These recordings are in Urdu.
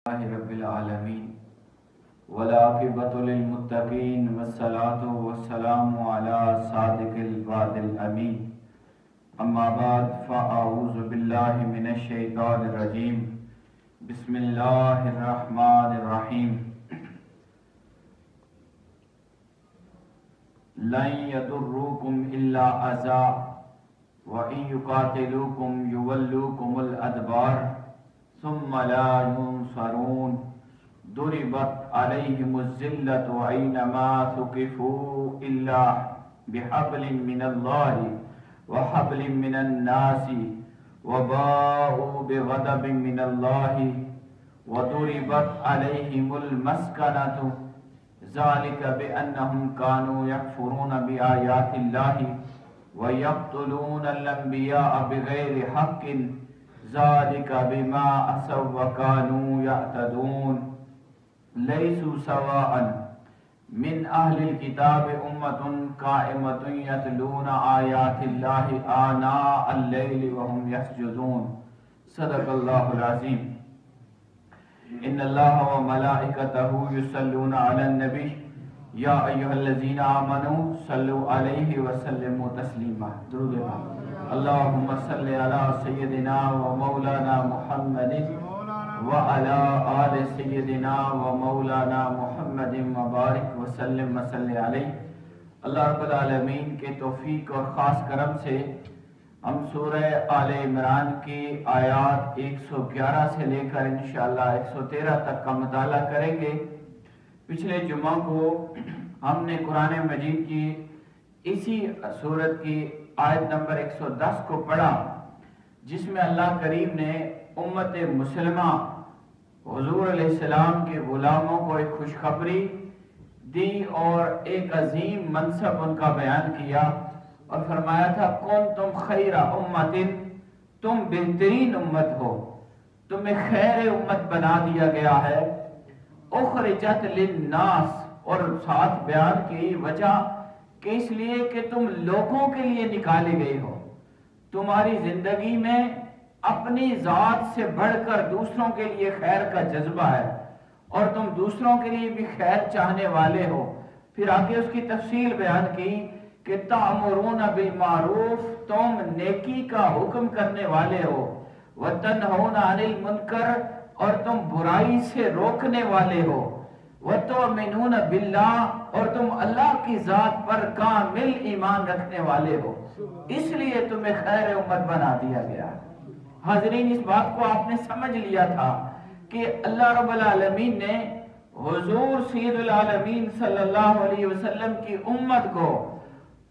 لله رب العالمين والعاقبة للمتقين والصلاة والسلام على صادق الوعد الأمين أما بعد فأعوذ بالله من الشيطان الرجيم بسم الله الرحمن الرحيم لن يضروكم إلا أذى وإن يقاتلوكم يولوكم الأدبار ثم لا ينصرون ضربت عليهم الذلة أينما ثقفوا إلا بحبل من الله وحبل من الناس وباءوا بغضب من الله وضربت عليهم المسكنة ذلك بأنهم كانوا يكفرون بآيات الله ويقتلون الأنبياء بغير حق ذلك بما عصوا وكانوا يعتدون ليسوا سواء من أهل الكتاب أمة قائمة يتلون آيات الله آناء الليل وهم يسجدون صدق الله العظيم إن الله وملائكته يصلون على النبي يا أيها الذين آمنوا صلوا عليه وسلموا تسليما درود اللهم صل على سيدنا ومولانا محمد وعلى آل سيدنا ومولانا محمد مبارک وسلم وصلی علیہ۔ اللہ رب العالمین کے توفیق اور خاص کرم سے ہم سورہ آل عمران کی آیات 111 سے لے کر انشاءاللہ 113 تک کا مطالعہ کریں گے۔ پچھلے جمعہ کو ہم نے قرآن مجید کی اسی سورت کی آیت نمبر 110 کو پڑھا، جس میں اللہ کریم نے امت مسلمہ حضور علیہ السلام کے غلاموں کو ایک خوشخبری دی اور ایک عظیم منصب ان کا بیان کیا اور فرمایا تھا کنتم خیر امت، تم بہترین امت ہو، تمہیں خیر امت بنا دیا گیا ہے، اخرجت للناس، اور ساتھ بیان کی وجہ کہ اس لیے کہ تم لوگوں کے لیے نکالے گئے ہو، تمہاری زندگی میں اپنی ذات سے بڑھ کر دوسروں کے لیے خیر کا جذبہ ہے اور تم دوسروں کے لیے بھی خیر چاہنے والے ہو۔ پھر آگے اس کی تفصیل بیان کی کہ تأمرون بالمعروف، تم نیکی کا حکم کرنے والے ہو، وتنہون عن المنکر، اور تم برائی سے روکنے والے ہو، وتؤمنون باللہ، اور تم اللہ کی ذات پر کامل ایمان رکھنے والے ہو، اس لیے تمہیں خیر امت بنا دیا گیا۔ حاضرین، اس بات کو آپ نے سمجھ لیا تھا کہ اللہ رب العالمین نے حضور سید العالمین صلی اللہ علیہ وسلم کی امت کو،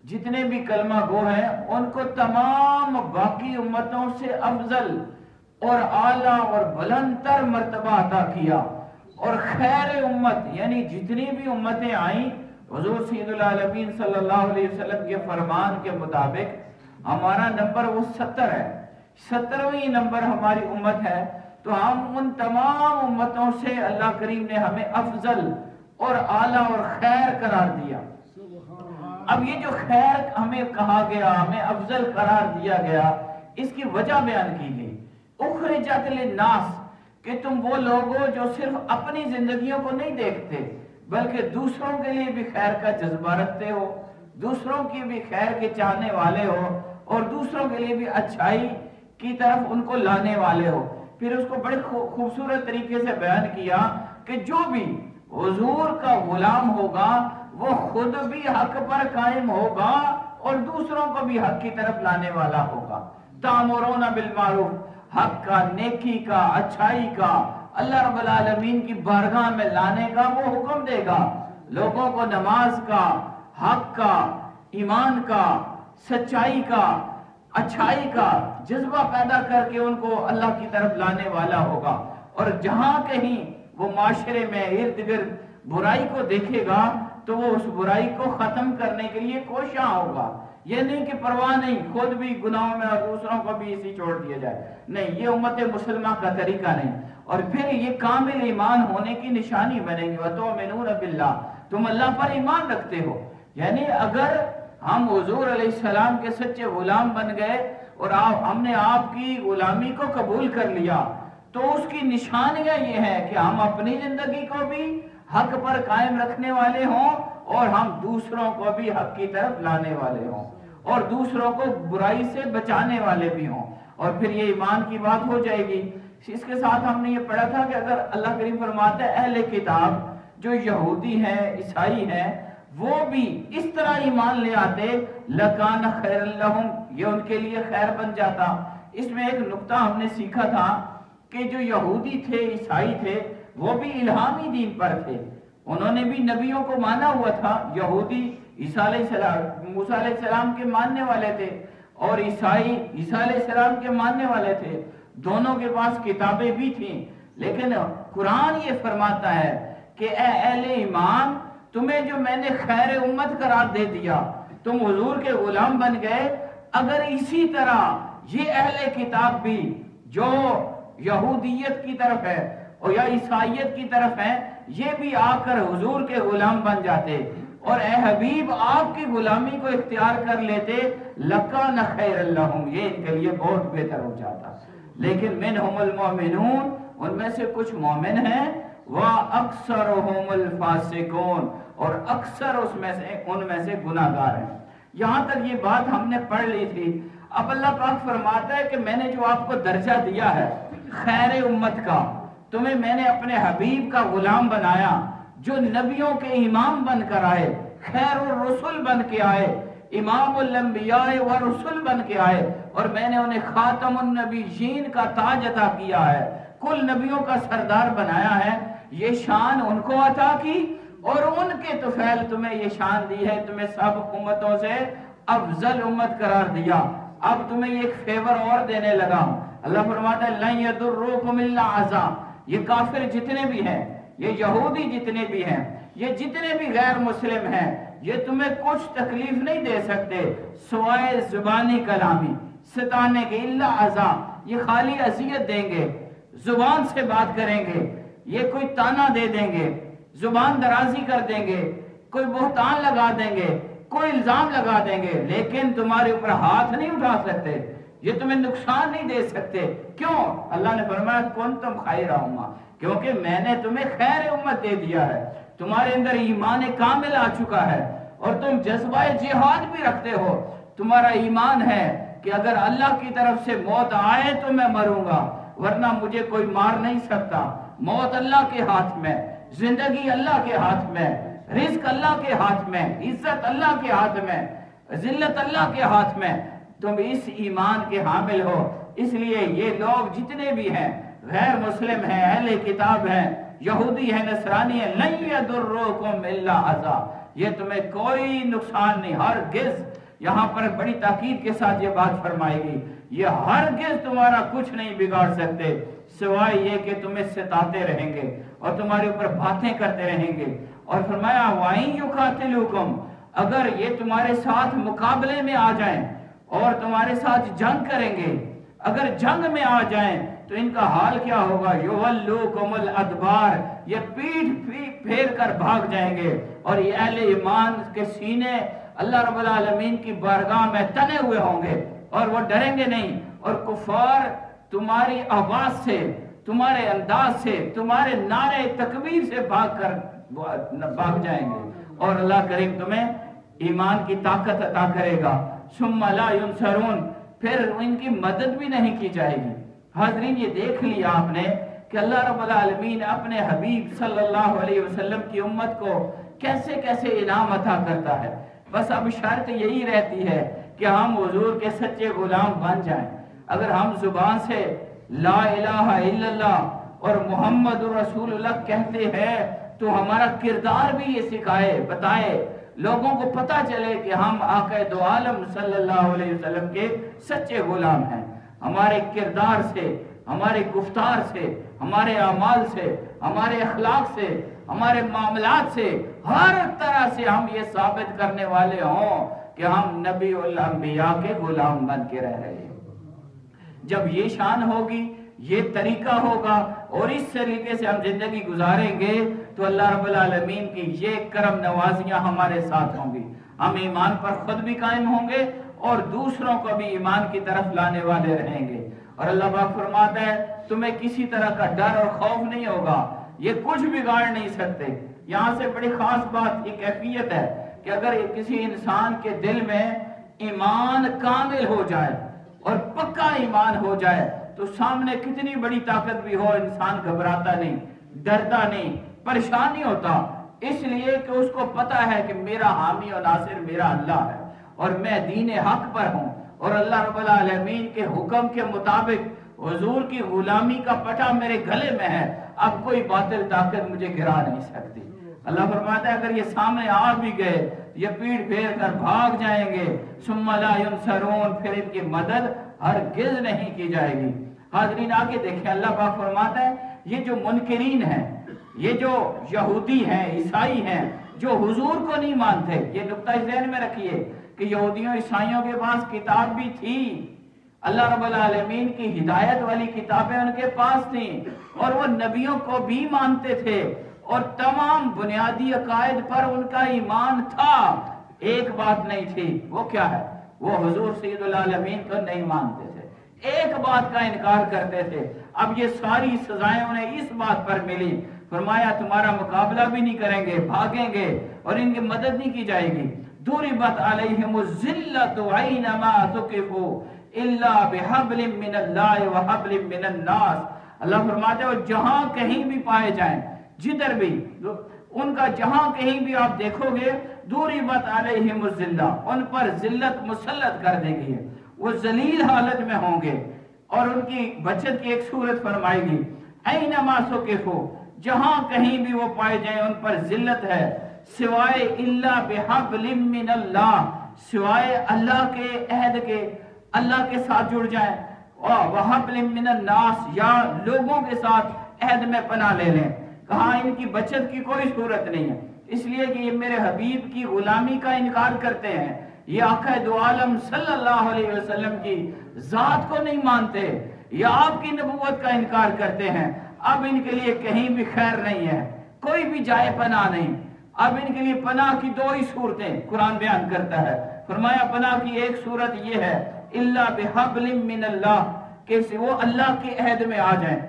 جتنے بھی کلمہ گو ہیں، ان کو تمام باقی امتوں سے افضل اور اعلیٰ اور بلندتر مرتبہ عطا کیا، اور خیر امت یعنی جتنی بھی امتیں آئیں حضور سید العالمین صلی اللہ علیہ وسلم کے فرمان کے مطابق ہمارا نمبر وہ 70 ہے، 70ویں نمبر ہماری امت ہے، تو ہم ان تمام امتوں سے اللہ کریم نے ہمیں افضل اور اعلیٰ اور خیر قرار دیا۔ اب یہ جو خیر ہمیں کہا گیا، ہمیں افضل قرار دیا گیا، اس کی وجہ بیان کی گئی، اخرجت للناس، کہ تم وہ لوگ ہو جو صرف اپنی زندگیوں کو نہیں دیکھتے بلکہ دوسروں کے لیے بھی خیر کا جذبہ رکھتے ہو، دوسروں کی بھی خیر کے چاہنے والے ہو اور دوسروں کے لیے بھی اچھائی کی طرف ان کو لانے والے ہو۔ پھر اس کو بڑے خوبصورت طریقے سے بیان کیا کہ جو بھی حضور کا غلام ہوگا وہ خود بھی حق پر قائم ہوگا اور دوسروں کو بھی حق کی طرف لانے والا ہوگا۔ تأمرون بالمعروف، حق کا، نیکی کا، اچھائی کا، اللہ رب العالمین کی بارگاہ میں لانے کا وہ حکم دے گا، لوگوں کو نماز کا، حق کا، ایمان کا، سچائی کا، اچھائی کا جذبہ پیدا کر کے ان کو اللہ کی طرف لانے والا ہوگا، اور جہاں کہیں وہ معاشرے میں ارد گرد برائی کو دیکھے گا تو وہ اس برائی کو ختم کرنے کے لیے کوشاں ہوگا۔ یہ نہیں کہ پرواہ نہیں، خود بھی گناہوں میں اور دوسروں کو بھی اسی چھوڑ دیا جائے، نہیں، یہ امت مسلمہ کا طریقہ نہیں۔ اور پھر یہ کامل ایمان ہونے کی نشانی بنے گی، وَتُؤْمِنُونَ بِاللَّهِ، تم اللہ پر ایمان رکھتے ہو، یعنی اگر ہم حضور علیہ السلام کے سچے غلام بن گئے اور ہم نے آپ کی غلامی کو قبول کر لیا تو تو اس کی نشانیاں یہ ہے کہ ہم اپنی زندگی کو بھی حق پر قائم رکھنے والے ہوں اور ہم دوسروں کو بھی حق کی طرف لانے والے ہوں اور دوسروں کو برائی سے بچانے والے بھی ہوں، اور پھر یہ ایمان کی بات ہو جائے گی۔ اس کے ساتھ ہم نے یہ پڑھا تھا کہ اگر اللہ کریم فرماتا ہے اہل کتاب جو یہودی ہیں، عیسائی ہیں، وہ بھی اس طرح ایمان لے آتے لَكَانَ خَيْرًا لَهُمْ، یہ ان کے لیے خیر بن جاتا۔ اس میں ایک نقطہ ہم نے سیکھا تھا کہ جو یہودی تھے، عیسائی تھے، وہ بھی الہامی دین پر تھے، انہوں نے بھی نبیوں کو مانا ہوا تھا۔ یہودی عیسیٰ علیہ السلام، موسیٰ علیہ السلام کے ماننے والے تھے، اور عیسائی عیسیٰ علیہ السلام کے ماننے والے تھے، دونوں کے پاس کتابیں بھی تھیں، لیکن قرآن یہ فرماتا ہے کہ اے اہل ایمان، تمہیں جو میں نے خیر امت قرار دے دیا، تم حضور کے غلام بن گئے، اگر اسی طرح یہ اہل کتاب بھی جو یہودیت کی طرف ہے اور یا عیسائیت کی طرف ہے، یہ بھی آ کر حضور کے غلام بن جاتے اور اے حبیب آپ کی غلامی کو اختیار کر لیتے، لَكَانَ خَيْرًا لَهُمْ، یہ ان کے لیے بہت بہتر ہو جاتا۔ لیکن مِنْهُمُ الْمُؤْمِنُونَ، ان میں سے کچھ مومن ہیں، وَأَكْثَرُهُمُ الْفَاسِقُونَ، اور اکثر ان میں سے گناہ گار ہیں۔ یہاں تک یہ بات ہم نے پڑھ لی تھی۔ اب اللہ پاک فرماتا ہے کہ میں نے جو آپ کو درجہ دیا ہے خیر امت کا، تمہیں میں نے اپنے حبیب کا غلام بنایا جو نبیوں کے امام بن کر آئے، خیر الرسل بن کے آئے، امام الانبیاء والرسل بن کے آئے، اور میں نے انہیں خاتم النبیین کا تاج عطا کیا ہے، کل نبیوں کا سردار بنایا ہے۔ یہ شان ان کو عطا کی اور ان کے طفیل تمہیں یہ شان دی ہے، تمہیں سب امتوں سے افضل امت قرار دیا۔ اب تمہیں یہ ایک فیور اور دینے لگا ہوں۔ اللہ فرماتا ہے لَن يَضُرُّكُمْ إِلَّا أَذًى، یہ کافر جتنے بھی ہیں، یہ یہودی جتنے بھی ہیں، یہ جتنے بھی غیر مسلم ہیں، یہ تمہیں کچھ تکلیف نہیں دے سکتے سوائے زبانی کلامی ستانے کے، الا اذى، یہ خالی اذیت دیں گے، زبان سے بات کریں گے، یہ کوئی تانا دے دیں گے، زبان درازی کر دیں گے، کوئی بہتان لگا دیں گے، کوئی الزام لگا دیں گے، لیکن تمہارے اوپر ہاتھ نہیں اٹھا سکتے، یہ تمہیں نقصان نہیں دے سکتے۔ کیوں؟ اللہ نے فرمایا کنتم خیر امہ، کیونکہ میں نے تمہیں خیر امت دے دیا ہے، تمہارے اندر ایمان کامل آ چکا ہے، اور تم جذبہ جہاد بھی رکھتے ہو، تمہارا ایمان ہے کہ اگر اللہ کی طرف سے موت آئے تو میں مروں گا، ورنہ مجھے کوئی مار نہیں سکتا۔ موت اللہ کے ہاتھ میں، زندگی اللہ کے ہاتھ میں، رزق اللہ کے ہاتھ میں، عزت اللہ کے ہاتھ میں، ذلت اللہ کے ہاتھ میں۔ تم اس ایمان کے حامل ہو، اس لیے یہ لوگ جتنے بھی ہیں، غیر مسلم ہیں، اہل کتاب ہیں، یہودی ہیں، نصرانی ہیں، لَن يَضُرُّكُمْ إِلَّا أَذًى، یہ تمہیں کوئی نقصان نہیں، ہرگز، یہاں پر بڑی تاکید کے ساتھ یہ بات فرمائے گی، یہ ہرگز تمہارا کچھ نہیں بگاڑ سکتے سوائے یہ کہ تمہیں ستاتے رہیں گے اور تمہارے اوپر باتیں کرتے رہیں گے۔ اور فرمایا وَإِن يُقَاتِلُوكُمْ، اگر یہ تمہارے ساتھ مقابلے میں آ جائیں اور تمہارے ساتھ جنگ کریں گے، اگر جنگ میں آ جائیں تو ان کا حال کیا ہوگا؟ يُوَلُّوكُمُ الْأَدْبَارِ، یہ پیٹھ پھیر کر بھاگ جائیں گے، اور یہ اہل ایمان کے سینے اللہ رب العالمین کی بارگاہ میں تنے ہوئے ہوں گے اور وہ ڈریں گے نہیں، اور کفار تمہاری آواز سے، تمہارے انداز سے، تمہارے نعرے تکبیر سے بھاگ جائیں گے، اور اللہ کریم تمہیں ایمان کی طاقت عطا کرے گا۔ ثم لا ينصرون، پھر ان کی مدد بھی نہیں کی جائے گی۔ حاضرین یہ دیکھ لیا آپ نے کہ اللہ رب العالمین اپنے حبیب صلی اللہ علیہ وسلم کی امت کو کیسے کیسے انعام عطا کرتا ہے۔ بس اب شرط یہی رہتی ہے کہ ہم حضور کے سچے غلام بن جائیں۔ اگر ہم زبان سے لا الہ الا اللہ اور محمد رسول اللہ کہتے ہیں تو ہمارا کردار بھی یہ سکھائے، بتائے، لوگوں کو پتہ چلے کہ ہم آقا دو عالم صلی اللہ علیہ وسلم کے سچے غلام ہیں۔ ہمارے کردار سے، ہمارے گفتار سے، ہمارے اعمال سے، ہمارے اخلاق سے، ہمارے معاملات سے، ہر طرح سے ہم یہ ثابت کرنے والے ہوں کہ ہم نبی الانبیاء کے غلام بن کے رہ رہے ہیں۔ جب یہ شان ہوگی، یہ طریقہ ہوگا اور اس طریقے سے ہم زندگی گزاریں گے تو اللہ رب العالمین کی یہ کرم نوازیاں ہمارے ساتھ ہوں گی۔ ہم ایمان پر خود بھی قائم ہوں گے اور دوسروں کو بھی ایمان کی طرف لانے والے رہیں گے۔ اور اللہ پاک فرماتا ہے تمہیں کسی طرح کا ڈر اور خوف نہیں ہوگا، یہ کچھ بگاڑ نہیں سکتے۔ یہاں سے بڑی خاص بات یہ کیفیت ہے کہ اگر کسی انسان کے دل میں ایمان کامل ہو جائے اور پکا ایمان ہو جائے تو سامنے کتنی بڑی طاقت بھی ہو انسان گھبراتا نہیں، ڈرتا نہیں، پریشان نہیں ہوتا، اس لیے کہ اس کو پتا ہے کہ میرا حامی و ناصر میرا اللہ ہے اور میں دین حق پر ہوں اور اللہ رب العالمین کے حکم کے مطابق حضور کی غلامی کا پٹا میرے گلے میں ہے، اب کوئی باطل طاقت مجھے گرا نہیں سکتی۔ اللہ فرماتا ہے اگر یہ سامنے آ بھی گئے یہ پیٹ پھیر کر بھاگ جائیں گے، ثم لا ینصرون، پھر ان کی مدد ہرگز نہیں کی جائے گی۔ حاضرین آگے دیکھیں، اللہ پاک فرماتا ہے یہ جو منکرین ہیں، یہ جو یہودی ہیں، عیسائی ہیں، جو حضور کو نہیں مانتے، یہ نقطہ ذہن میں رکھیے کہ یہودیوں عیسائیوں کے پاس کتاب بھی تھی، اللہ رب العالمین کی ہدایت والی کتابیں ان کے پاس تھیں اور وہ نبیوں کو بھی مانتے تھے اور تمام بنیادی عقائد پر ان کا ایمان تھا، ایک بات نہیں تھی، وہ کیا ہے؟ وہ حضور سید العالمین کو نہیں مانتے تھے، ایک بات کا انکار کرتے تھے۔ اب یہ ساری سزائیں انہیں اس بات پر ملی، فرمایا تمہارا مقابلہ بھی نہیں کریں گے، بھاگیں گے اور ان کی مدد نہیں کی جائے گی۔ ضربت علیہم الذلۃ اینما ثقفوا الا بحبل من اللہ وحبل من الناس، اللہ فرماتے ہیں جہاں کہیں بھی پائے جائیں، جدھر بھی ان کا جہاں کہیں بھی آپ دیکھو گے ضربت علیہم الذلہ، ان پر ذلت مسلط کر دیں گے، وہ ذلیل حالت میں ہوں گے اور ان کی بچت کی ایک صورت فرمائے گی، اینما ثقفوا، جہاں کہیں بھی وہ پائے جائیں ان پر ذلت ہے، سوائے الا بحبل من اللہ، سوائے اللہ کے عہد کے، اللہ کے ساتھ جڑ جائیں، وحبل من الناس، یا لوگوں کے ساتھ عہد میں پناہ لے لیں۔ کہاں ان کی بچت کی کوئی صورت نہیں ہے، اس لیے کہ یہ میرے حبیب کی غلامی کا انکار کرتے ہیں، یہ آقا دو عالم صلی اللہ علیہ وسلم کی ذات کو نہیں مانتے، یا آپ کی نبوت کا انکار کرتے ہیں۔ اب ان کے لیے کہیں بھی خیر نہیں ہے، کوئی بھی جائے پناہ نہیں۔ اب ان کے لیے پناہ کی دو ہی صورتیں قرآن بیان کرتا ہے، فرمایا پناہ کی ایک صورت یہ ہے الا بحبل من اللہ، کہ وہ اللہ کے عہد میں آ جائیں،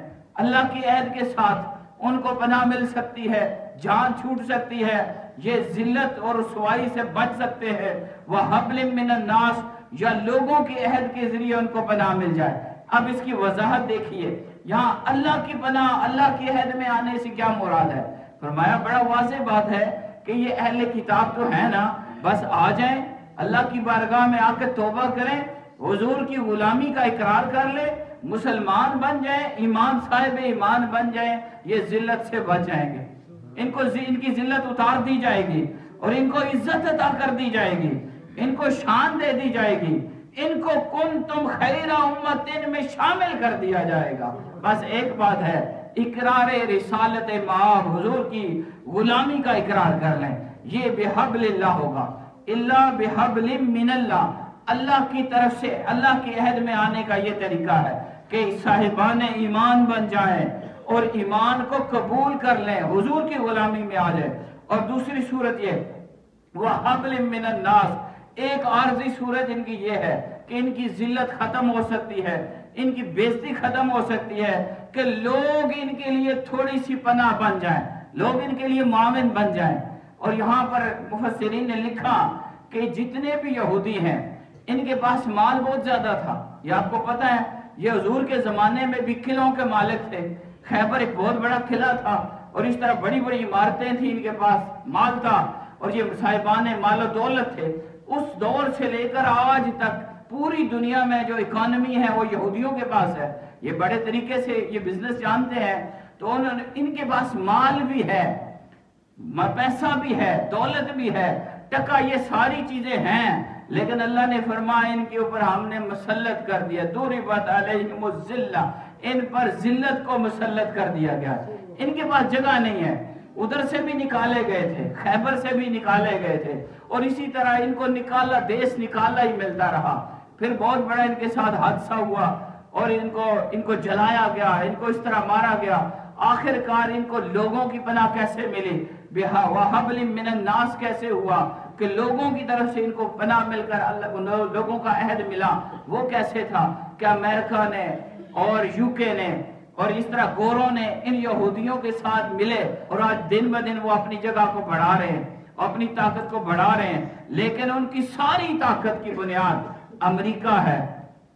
اللہ کے عہد کے ساتھ ان کو پناہ مل سکتی ہے، جان چھوٹ سکتی ہے، یہ ذلت اور رسوائی سے بچ سکتے ہیں، وحبل من الناس، یا لوگوں کے عہد کے ذریعے ان کو پناہ مل جائے۔ اب اس کی وضاحت دیکھیے، یہاں اللہ کی پناہ، اللہ کے عہد میں آنے سے کیا مراد ہے؟ فرمایا بڑا واضح بات ہے کہ یہ اہل کتاب تو ہے نا، بس آ جائیں اللہ کی بارگاہ میں آ کے توبہ کریں، حضور کی غلامی کا اقرار کر لیں، مسلمان بن جائیں، ایمان صاحب ایمان بن جائیں، یہ ذلت سے بچ جائیں گے، ان کی ذلت اتار دی جائے گی اور ان کو عزت عطا کر دی جائے گی، ان کو شان دے دی جائے گی، ان کو کنتم خیر امت میں شامل کر دیا جائے گا۔ بس ایک بات ہے، اقرار رسالت مآب، حضور کی غلامی کا اقرار کر لیں، یہ بحبل اللہ ہوگا، اللہ بحبل من اللہ، اللہ کی طرف سے اللہ کے عہد میں آنے کا یہ طریقہ ہے کہ صاحبان ایمان بن جائیں اور ایمان کو قبول کر لیں، حضور کی غلامی میں آ جائیں۔ اور دوسری صورت یہ وحبل من الناس، ایک عارضی صورت ان کی یہ ہے کہ ان کی ذلت ختم ہو سکتی ہے، ان کی بےزتی ختم ہو سکتی ہے کہ لوگ ان کے لیے تھوڑی سی پناہ بن جائیں، لوگ ان کے لیے معاون بن جائیں۔ اور یہاں پر مفسرین نے لکھا کہ جتنے بھی یہودی ہیں ان کے پاس مال بہت زیادہ تھا، یہ آپ کو پتہ ہے، یہ حضور کے زمانے میں بھی قلعوں کے مالک تھے، خیبر ایک بہت بڑا قلعہ تھا اور اس طرح بڑی بڑی عمارتیں تھیں، ان کے پاس مال تھا اور یہ صاحبان مال و دولت تھے۔ اس دور سے لے کر آج تک پوری دنیا میں جو اکانومی ہے وہ یہودیوں کے پاس ہے، یہ بڑے طریقے سے یہ بزنس جانتے ہیں، تو ان کے پاس مال بھی ہے، پیسہ بھی ہے، دولت بھی ہے، ٹکا، یہ ساری چیزیں ہیں، لیکن اللہ نے فرمایا ان کے اوپر ہم نے مسلط کر دیا، ضربت علیہم الذلہ، ان پر ذلت کو مسلط کر دیا گیا، ان کے پاس جگہ نہیں ہے، ادھر سے بھی نکالے گئے تھے، خیبر سے بھی نکالے گئے تھے اور اسی طرح ان کو نکالا، دیش نکالا ہی ملتا رہا۔ پھر بہت بڑا ان کے ساتھ حادثہ ہوا اور ان کو جلایا گیا، ان کو اس طرح مارا گیا، آخر کار ان کو لوگوں کی پناہ کیسے ملی، وحبل من الناس کیسے ہوا کہ لوگوں کی طرف سے ان کو پناہ مل کر اللہ کو لوگوں کا عہد ملا، وہ کیسے تھا کہ امریکہ نے اور یوکے نے اور اس طرح گوروں نے ان یہودیوں کے ساتھ ملے اور آج دن بدن وہ اپنی جگہ کو بڑھا رہے ہیں، اپنی طاقت کو بڑھا رہے ہیں، لیکن ان کی ساری طاقت کی بنیاد امریکہ ہے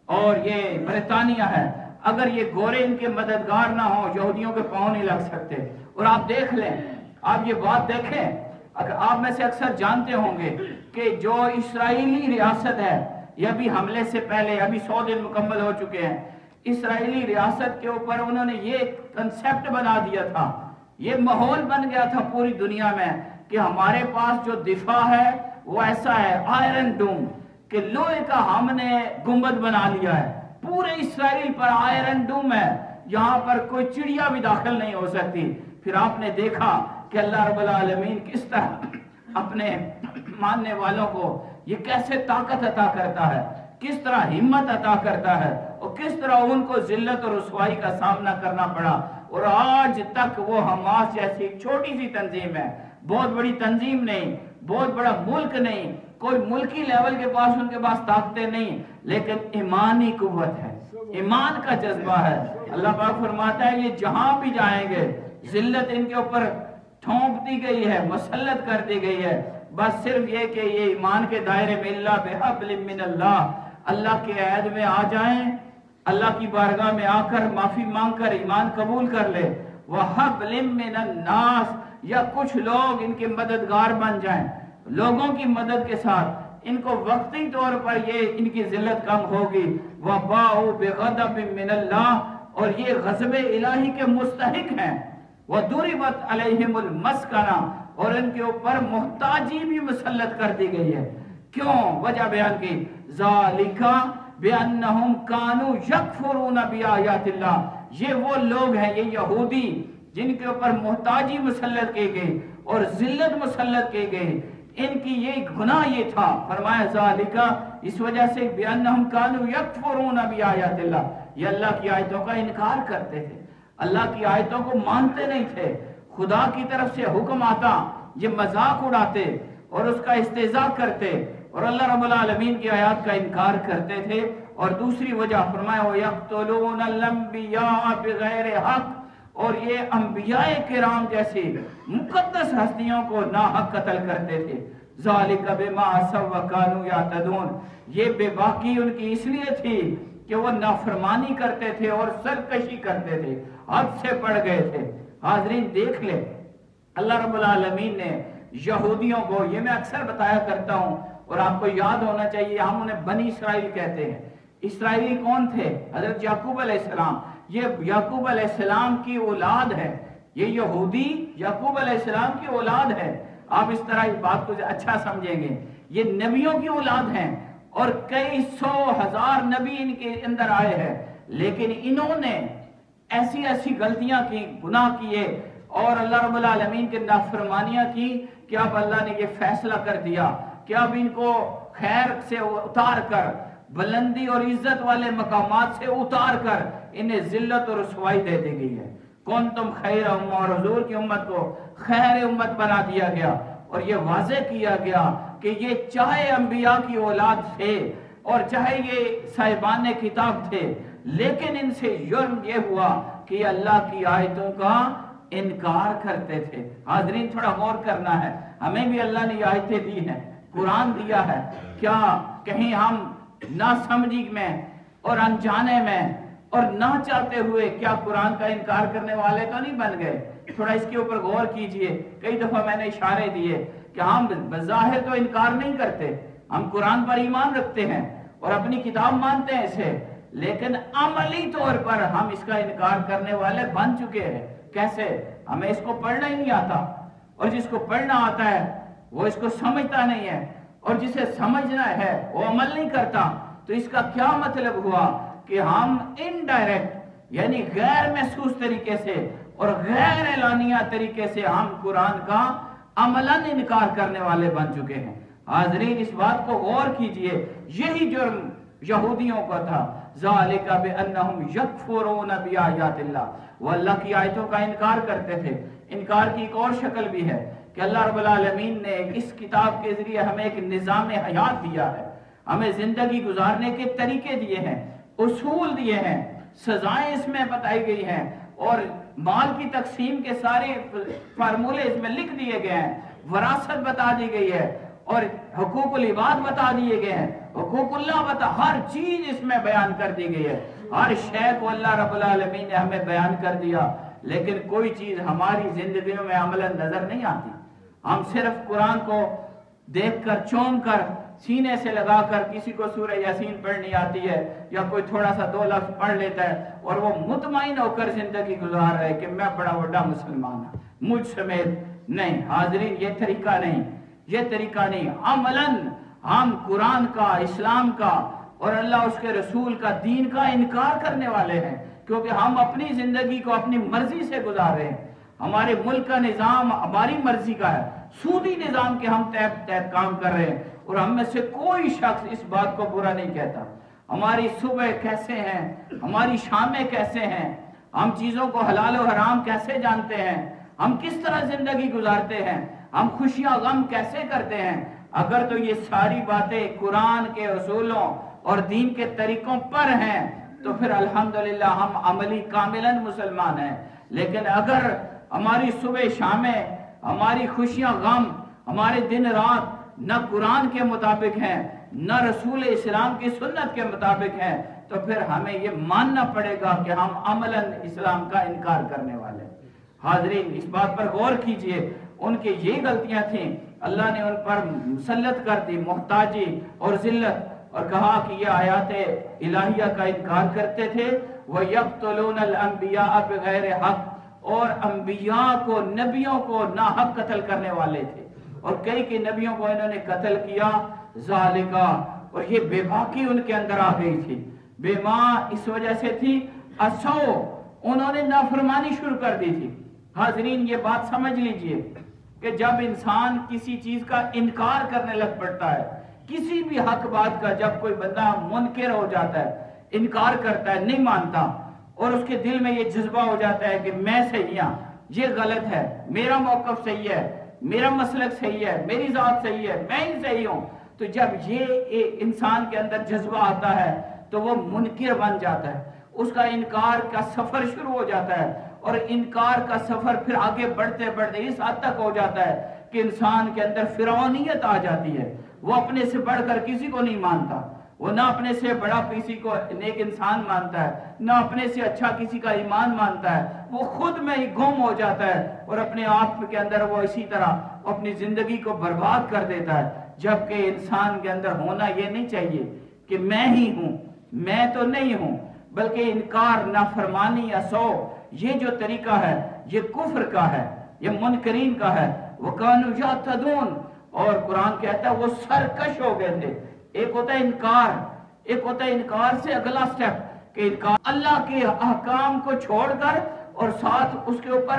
اور یہ برطانیہ ہے۔ اگر یہ گورے ان کے مددگار نہ ہوں یہودیوں کے پاؤں نہیں لگ سکتے۔ اور آپ دیکھ لیں، آپ یہ بات دیکھیں، اگر آپ میں سے اکثر جانتے ہوں گے کہ جو اسرائیلی ریاست ہے، یہ ابھی حملے سے پہلے ابھی 100 دن مکمل ہو چکے ہیں، اسرائیلی ریاست کے اوپر انہوں نے یہ کنسیپٹ بنا دیا تھا، یہ ماحول بن گیا تھا پوری دنیا میں کہ ہمارے پاس جو دفاع ہے وہ ایسا ہے آئرن ڈوم، کہ لوہے کا ہم نے گنبد بنا لیا ہے، پورے اسرائیل پر آئرن ڈوم ہے، یہاں پر کوئی چڑیا بھی داخل نہیں ہو سکتی۔ پھر آپ نے دیکھا کہ اللہ رب العالمین کس طرح اپنے ماننے والوں کو یہ کیسے طاقت عطا کرتا ہے، کس طرح ہمت عطا کرتا ہے، اور کس طرح ان کو ذلت اور رسوائی کا سامنا کرنا پڑا۔ اور آج تک وہ حماس جیسی ایک چھوٹی سی تنظیم ہے، بہت بڑی تنظیم نہیں، بہت بڑا ملک نہیں، کوئی ملکی لیول کے پاس ان کے پاس طاقتیں نہیں، لیکن ایمانی قوت ہے، ایمان کا جذبہ ہے۔ اللہ پاک فرماتا ہے یہ جہاں بھی جائیں گے ذلت ان کے اوپر ٹھونپ دی گئی ہے، مسلط کر دی گئی ہے، بس صرف یہ کہ یہ ایمان کے دائرے میں اللہ بحبل من اللہ کے عہد میں آ جائیں، اللہ کی بارگاہ میں آ کر معافی مانگ کر ایمان قبول کر لے، وَحَبْلٍ مِّنَ النَّاسِ، یا کچھ لوگ ان کے مددگار بن جائیں، لوگوں کی مدد کے ساتھ ان کو وقتی طور پر یہ ان کی ذلت کم ہوگی، وَبَاءُوا بِغَضَبٍ مِّنَ اللَّهِ، اور یہ غضب الہی کے مستحق ہیں، وَضُرِبَتْ عَلَيْهِمُ الْمَسْكَنَةُ، اور ان کے اوپر محتاجی بھی مسلط کر دی گئی ہے۔ کیوں؟ وجہ بیان کی، ذَلِكَ بِأَنَّهُمْ كَانُوا يَكْفُرُونَ بِآيَاتِ اللَّهِ، یہ وہ لوگ ہیں، یہ یہودی جن کے اوپر محتاجی مسلط کی گئی اور ذلت مسلط کی گئی، ان کی یہ گناہ یہ تھا، فرمایا ذَلِكَ، اس وجہ سے بِأَنَّهُمْ كَانُوا يَكْفُرُونَ بِآيَاتِ اللَّهِ، یہ اللہ کی آیتوں کا انکار کرتے تھے، اللہ کی آیتوں کو مانتے نہیں تھے، خدا کی طرف سے حکم آتا یہ مذاق اڑاتے اور اس کا استہزاء کرتے اور اللہ رب العالمین کی آیات کا انکار کرتے تھے۔ اور دوسری وجہ فرمایا وَيَقْتُلُونَ الْأَنْبِيَاءَ بِغَيْرِ حَقٍّ، اور یہ انبیاء کرام جیسی مقدس ہستیوں کو ناحق قتل کرتے تھے۔ ذَلِكَ بِمَا عَصَوا وَكَانُوا يَعْتَدُونَ، یہ بے باکی ان کی اس لیے تھی کہ وہ نافرمانی کرتے تھے اور سرکشی کرتے تھے، حد سے بڑھ گئے تھے۔ حاضرین دیکھ لیں، اللہ رب العالمین نے یہودیوں کو، یہ میں اکثر بتایا کرتا ہوں اور آپ کو یاد ہونا چاہیے، ہم انہیں بنی اسرائیل کہتے ہیں۔ اسرائیلی کون تھے؟ حضرت یعقوب علیہ السلام، یہ یعقوب علیہ السلام کی اولاد ہے، یہ یہودی یعقوب علیہ السلام کی اولاد ہے۔ آپ اس طرح اس بات کو اچھا سمجھیں گے، یہ نبیوں کی اولاد ہیں اور کئی سو ہزار نبی ان کے اندر آئے ہیں، لیکن انہوں نے ایسی ایسی غلطیاں کی، گناہ کیے اور اللہ رب العالمین کے نافرمانیاں کی کہ اب اللہ نے یہ فیصلہ کر دیا کہ اب ان کو خیر سے اتار کر، بلندی اور عزت والے مقامات سے اتار کر انہیں ذلت اور رسوائی دے دی گئی ہے۔ کنتم خیر امہ، اور حضور کی امت کو خیر امت بنا دیا گیا اور یہ واضح کیا گیا کہ یہ چاہے انبیاء کی اولاد تھے اور چاہے یہ صاحبان کتاب تھے، لیکن ان سے جرم یہ ہوا کہ یہ اللہ کی آیتوں کا انکار کرتے تھے۔ حاضرین تھوڑا غور کرنا ہے، ہمیں بھی اللہ نے یہ آیتیں دی ہیں، قرآن دیا ہے، کیا کہیں ہم ناسمجھی میں اور انجانے میں اور نہ چاہتے ہوئے کیا قرآن کا انکار کرنے والے تو نہیں بن گئے؟ تھوڑا اس کے اوپر غور کیجئے۔ کئی دفعہ میں نے اشارے دیے کہ ہم بظاہر تو انکار نہیں کرتے، ہم قرآن پر ایمان رکھتے ہیں اور اپنی کتاب مانتے ہیں اسے، لیکن عملی طور پر ہم اس کا انکار کرنے والے بن چکے ہیں۔ کیسے؟ ہمیں اس کو پڑھنا ہی نہیں آتا، اور جس کو پڑھنا آتا ہے وہ اس کو سمجھتا نہیں ہے، اور جسے سمجھنا ہے وہ عمل نہیں کرتا۔ تو اس کا کیا مطلب ہوا کہ ہم انڈائریکٹ یعنی غیر محسوس طریقے سے اور غیر اعلانیہ طریقے سے ہم قرآن کا عملاً انکار کرنے والے بن چکے ہیں۔ حاضرین اس بات کو غور کیجئے، یہی جرم یہودیوں کا تھا۔ ذالک بانہم یکفرون بآیات اللہ، وہ اللہ کی آیتوں کا انکار کرتے تھے۔ انکار کی ایک اور شکل بھی ہے کہ اللہ رب العالمین نے اس کتاب کے ذریعے ہمیں ایک نظام حیات دیا ہے، ہمیں زندگی گزارنے کے طریقے دیے ہیں، اصول دیے ہیں۔ سزائیں اس میں بتائی گئی ہیں، اور مال کی تقسیم کے سارے فارمولے اس میں لکھ دیے گئے ہیں، وراثت بتا دی گئی ہے، اور حقوق العباد بتا دیے گئے ہیں، حقوق اللہ ہر چیز اس میں بیان کر دی گئی ہے، ہر شے کو اللہ رب العالمین نے ہمیں بیان کر دیا، لیکن کوئی چیز ہماری زندگیوں میں عملاً نظر نہیں آتی۔ ہم صرف قرآن کو دیکھ کر چوم کر سینے سے لگا کر، کسی کو سورہ یاسین پڑھنی آتی ہے یا کوئی تھوڑا سا 2 لفظ پڑھ لیتا ہے اور وہ مطمئن ہو کر زندگی گزار رہے کہ میں بڑا بڑا مسلمان ہوں مجھ سمیت۔ نہیں حاضرین، یہ طریقہ نہیں، یہ طریقہ نہیں۔ عملاً ہم قرآن کا، اسلام کا اور اللہ اس کے رسول کا، دین کا انکار کرنے والے ہیں، کیونکہ ہم اپنی زندگی کو اپنی مرضی سے گزار رہے ہیں۔ ہمارے ملک کا نظام ہماری مرضی کا ہے، سودی نظام کے ہم تحت کام کر رہے ہیں، اور ہم میں سے کوئی شخص اس بات کو برا نہیں کہتا۔ ہماری صبح کیسے ہیں، ہماری شامیں کیسے ہیں، ہم چیزوں کو حلال و حرام کیسے جانتے ہیں، ہم کس طرح زندگی گزارتے ہیں، ہم خوشیاں غم کیسے کرتے ہیں، اگر تو یہ ساری باتیں قرآن کے اصولوں اور دین کے طریقوں پر ہیں تو پھر الحمدللہ ہم عملی کاملاً مسلمان ہیں۔ لیکن اگر ہماری صبح شامیں، ہماری خوشیاں غم، ہمارے دن رات نہ قرآن کے مطابق ہیں، نہ رسول اسلام کی سنت کے مطابق ہیں، تو پھر ہمیں یہ ماننا پڑے گا کہ ہم عملاً اسلام کا انکار کرنے والے ہیں۔ حاضرین، اس بات پر غور کیجئے، ان کی یہ غلطیاں تھیں، اللہ نے ان پر مسلط کر دی محتاجی اور ذلت، اور کہا کہ یہ آیات الہیہ کا انکار کرتے تھے۔ وَيَقْتُلُونَ الْأَنْبِيَاءَ بِغَيْرِ حق، اور انبیاء کو، نبیوں کو ناحق قتل کرنے والے تھے، اور کئی نبیوں کو انہوں نے قتل کیا۔ ذالکا، اور یہ بے باکی ان کے اندر آ گئی تھی، بے ماں اس وجہ سے تھی، اسو، انہوں نے نافرمانی شروع کر دی تھی۔ حاضرین، یہ بات سمجھ لیجئے کہ جب انسان کسی چیز کا انکار کرنے لگ پڑتا ہے، کسی بھی حق بات کا، جب کوئی بندہ منکر ہو جاتا ہے، انکار کرتا ہے، نہیں مانتا، اور اس کے دل میں یہ جذبہ ہو جاتا ہے کہ میں صحیح ہوں، یہ غلط ہے، میرا موقف صحیح ہے، میرا مسلک صحیح ہے، میری ذات صحیح ہے، میں ہی صحیح ہوں، تو جب یہ انسان کے اندر جذبہ آتا ہے تو وہ منکر بن جاتا ہے، اس کا انکار کا سفر شروع ہو جاتا ہے، اور انکار کا سفر پھر آگے بڑھتے بڑھتے اس حد تک ہو جاتا ہے کہ انسان کے اندر فرعونیت آ جاتی ہے، وہ اپنے سے بڑھ کر کسی کو نہیں مانتا، وہ نہ اپنے سے بڑا کسی کو نیک انسان مانتا ہے، نہ اپنے سے اچھا کسی کا ایمان مانتا ہے، وہ خود میں ہی گم ہو جاتا ہے، اور اپنے آپ کے اندر وہ اسی طرح اپنی زندگی کو برباد کر دیتا ہے۔ جبکہ انسان کے اندر ہونا یہ نہیں چاہیے کہ میں ہی ہوں، میں تو نہیں ہوں، بلکہ انکار، نافرمانی، اسو، یہ جو طریقہ ہے یہ کفر کا ہے، یہ منکرین کا ہے۔ وَكَانُوا يَعْتَدُونَ، اور قرآن کہتا ہے وہ سرکش ہو گئے تھے۔ ایک ہوتا ہے انکار، ایک ہوتا ہے انکار سے اگلا سٹیپ، کہ انکار اللہ کے احکام کو چھوڑ کر اور ساتھ اس کے اوپر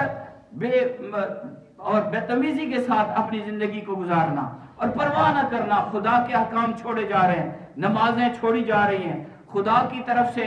بدتمیزی کے ساتھ اپنی زندگی کو گزارنا اور پرواہ نہ کرنا، خدا کے احکام چھوڑے جا رہے ہیں، نمازیں چھوڑی جا رہی ہیں، خدا کی طرف سے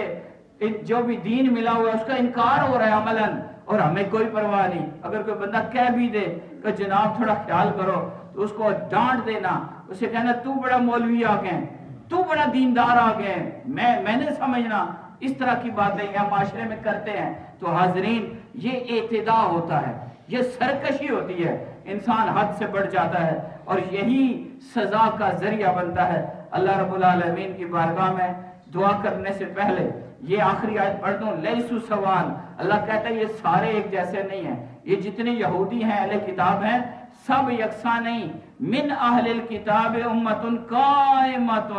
جو بھی دین ملا ہوا ہے اس کا انکار ہو رہا ہے عملاً، اور ہمیں کوئی پرواہ نہیں۔ اگر کوئی بندہ کہہ بھی دے کہ جناب تھوڑا خیال کرو، تو اس کو ڈانٹ دینا، اسے کہنا تو بڑا مولوی آ گئے، تو بڑا دیندار آ گئے، میں نے سمجھنا، اس طرح کی باتیں یہاں معاشرے میں کرتے ہیں۔ تو حاضرین، یہ اعتداء ہوتا ہے، یہ سرکشی ہوتی ہے، انسان حد سے بڑھ جاتا ہے، اور یہی سزا کا ذریعہ بنتا ہے۔ اللہ رب العالمین کی بارگاہ میں دعا کرنے سے پہلے یہ آخری آیت پڑھ دوں، لیسو سوان، اللہ کہتا ہے یہ سارے ایک جیسے نہیں ہیں، یہ جتنے یہودی ہیں، اہل کتاب ہیں، سب یکساں نہیں۔ من اہل الکتاب امت قائمت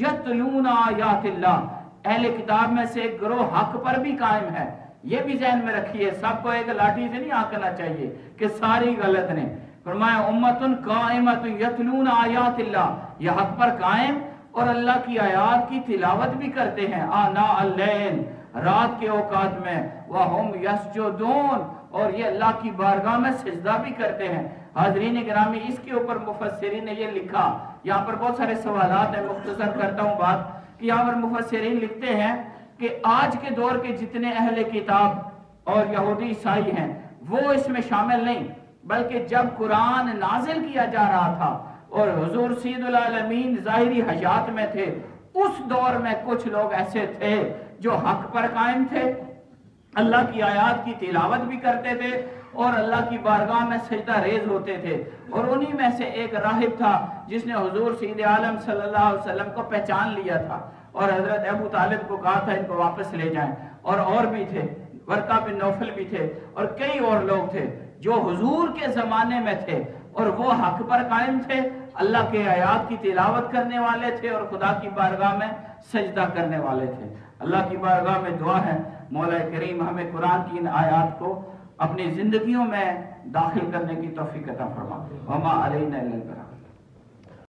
یتلون آیات اللہ، اہل کتاب میں سے ایک گروہ حق پر بھی قائم ہے، یہ بھی ذہن میں رکھیے، سب کو ایک لاٹھی سے نہیں آنکنا چاہیے کہ ساری غلط نے۔ فرمایا امت قائمت یتلون آیات اللہ، یہ حق پر قائم اور اللہ کی آیات کی تلاوت بھی کرتے ہیں آناء اللیل، رات کے اوقات میں، وَهُمْ يَسْجُدُونَ، اور یہ اللہ کی بارگاہ میں سجدہ بھی کرتے ہیں۔ حاضرین گرامی، اس کے اوپر مفسرین نے یہ لکھا، یہاں پر بہت سارے سوالات ہیں، مختصر کرتا ہوں بات، کہ یہاں پر مفسرین لکھتے ہیں کہ آج کے دور کے جتنے اہل کتاب اور یہودی عیسائی ہیں وہ اس میں شامل نہیں، بلکہ جب قرآن نازل کیا جا رہا تھا اور حضور سید العالمین ظاہری حیات میں تھے، اس دور میں کچھ لوگ ایسے تھے جو حق پر قائم تھے، اللہ کی آیات کی تلاوت بھی کرتے تھے اور اللہ کی بارگاہ میں سجدہ ریز ہوتے تھے۔ اور انہی میں سے ایک راہب تھا جس نے حضور سید عالم صلی اللہ علیہ وسلم کو پہچان لیا تھا اور حضرت ابو طالب کو کہا تھا ان کو واپس لے جائیں، اور بھی تھے، ورقہ بن نوفل بھی تھے اور کئی اور لوگ تھے جو حضور کے زمانے میں تھے اور وہ حق پر قائم تھے، اللہ کے آیات کی تلاوت کرنے والے تھے اور خدا کی بارگاہ میں سجدہ کرنے والے تھے۔ اللہ کی بارگاہ میں دعا ہے مولا کریم ہمیں قرآن کی ان آیات کو اپنی زندگیوں میں داخل کرنے کی توفیق عطا فرما۔ وما علینا الا البلاغ۔